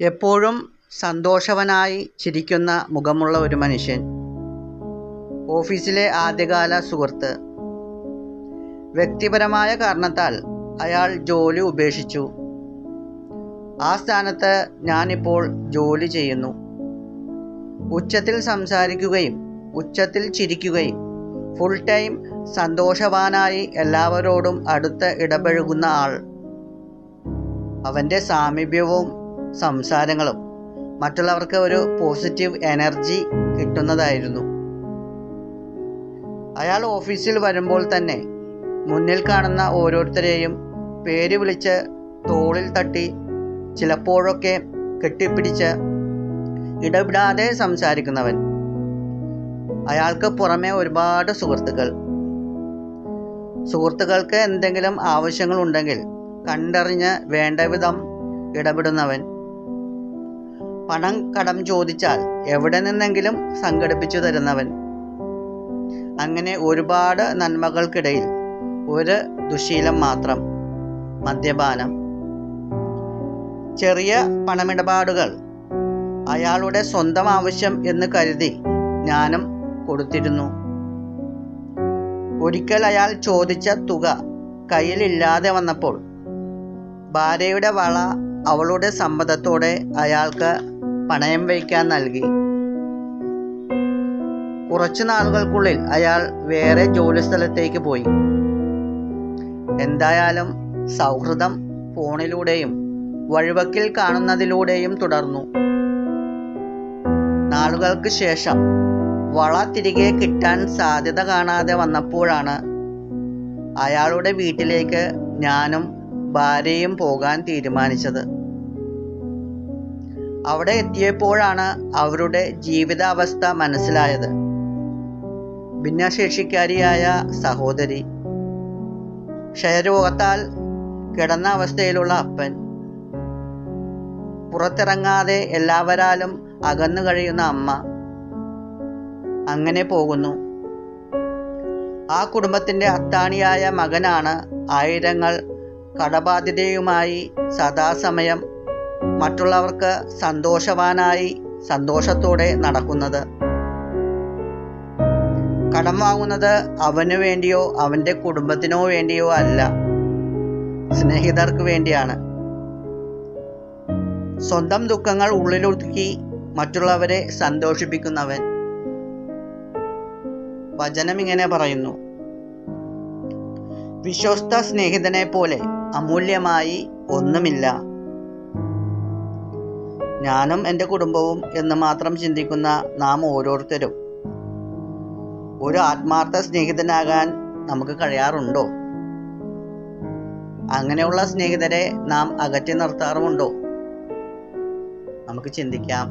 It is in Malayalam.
എപ്പോഴും സന്തോഷവാനായി ചിരിക്കുന്ന മുഖമുള്ള ഒരു മനുഷ്യൻ. ഓഫീസിലെ ആദ്യകാല സുഹൃത്ത്. വ്യക്തിപരമായ കാരണത്താൽ അയാൾ ജോലി ഉപേക്ഷിച്ചു. ആ സ്ഥാനത്ത് ഞാനിപ്പോൾ ജോലി ചെയ്യുന്നു. ഉച്ചത്തിൽ സംസാരിക്കുകയും ഉച്ചത്തിൽ ചിരിക്കുകയും ഫുൾ ടൈം സന്തോഷവാനായി എല്ലാവരോടും അടുത്ത് ഇടപഴകുന്ന ആൾ. അവൻ്റെ സാമീപ്യവും സംസാരങ്ങളും മറ്റുള്ളവർക്ക് ഒരു പോസിറ്റീവ് എനർജി കിട്ടുന്നതായിരുന്നു. അയാൾ ഓഫീസിൽ വരുമ്പോൾ തന്നെ മുന്നിൽ കാണുന്ന ഓരോരുത്തരെയും പേര് വിളിച്ച് തോളിൽ തട്ടി ചിലപ്പോഴൊക്കെ കെട്ടിപ്പിടിച്ച് ഇടപെടാതെ സംസാരിക്കുന്നവൻ. അയാൾക്ക് പുറമെ ഒരുപാട് സുഹൃത്തുക്കൾക്ക് എന്തെങ്കിലും ആവശ്യങ്ങളുണ്ടെങ്കിൽ കണ്ടറിഞ്ഞ് വേണ്ട വിധം ഇടപെടുന്നവൻ. പണം കടം ചോദിച്ചാൽ എവിടെ നിന്നെങ്കിലും സംഘടിപ്പിച്ചു തരുന്നവൻ. അങ്ങനെ ഒരുപാട് നന്മകൾക്കിടയിൽ ഒരു ദുശീലം മാത്രം: മദ്യപാനം. ചെറിയ പണമിടപാടുകൾ അയാളുടെ സ്വന്തം ആവശ്യം എന്ന് കരുതി ഞാനും കൊടുത്തിരുന്നു. ഒരിക്കൽ അയാൾ ചോദിച്ച തുക കയ്യിലില്ലാതെ വന്നപ്പോൾ ഭാര്യയുടെ വള അവളുടെ സമ്മതത്തോടെ അയാൾക്ക് പണയം വയ്ക്കാൻ നൽകി. കുറച്ചു നാളുകൾക്കുള്ളിൽ അയാൾ വേറെ ജോലിസ്ഥലത്തേക്ക് പോയി. എന്തായാലും സൗഹൃദം ഫോണിലൂടെയും വഴിവക്കിൽ കാണുന്നതിലൂടെയും തുടർന്നു. നാളുകൾക്ക് ശേഷം വള തിരികെ കിട്ടാൻ സാധ്യത കാണാതെ വന്നപ്പോഴാണ് അയാളുടെ വീട്ടിലേക്ക് ഞാനും ഭാര്യയും പോകാൻ തീരുമാനിച്ചത്. അവിടെ എത്തിയപ്പോഴാണ് അവരുടെ ജീവിതാവസ്ഥ മനസ്സിലായത്. ഭിന്നശേഷിക്കാരിയായ സഹോദരി, ക്ഷയരോഗത്താൽ കിടന്ന അവസ്ഥയിലുള്ള അപ്പൻ, പുറത്തിറങ്ങാതെ എല്ലാവരാലും അകന്നു കഴിയുന്ന അമ്മ. അങ്ങനെ പോകുന്നു. ആ കുടുംബത്തിൻ്റെ അത്താണിയായ മകനാണ് ആയിരങ്ങൾ കടബാധ്യതയുമായി സദാസമയം മറ്റുള്ളവർക്ക് സന്തോഷവാനായി സന്തോഷത്തോടെ നടക്കുന്നത്. കടം വാങ്ങുന്നത് അവനു വേണ്ടിയോ അവൻ്റെ കുടുംബത്തിനോ വേണ്ടിയോ അല്ല, സ്നേഹിതർക്ക് വേണ്ടിയാണ്. സ്വന്തം ദുഃഖങ്ങൾ ഉള്ളിലൊതുക്കി മറ്റുള്ളവരെ സന്തോഷിപ്പിക്കുന്നവൻ. വചനം ഇങ്ങനെ പറയുന്നു: വിശ്വസ്ത സ്നേഹിതനെ പോലെ അമൂല്യമായി ഒന്നുമില്ല. ഞാനും എൻ്റെ കുടുംബവും എന്ന് മാത്രം ചിന്തിക്കുന്ന നാം ഓരോരുത്തരും ഒരു ആത്മാർത്ഥ സ്നേഹിതനാകാൻ നമുക്ക് കഴിയാറുണ്ടോ? അങ്ങനെയുള്ള സ്നേഹിതരെ നാം അകറ്റി നിർത്താറുമുണ്ടോ? നമുക്ക് ചിന്തിക്കാം.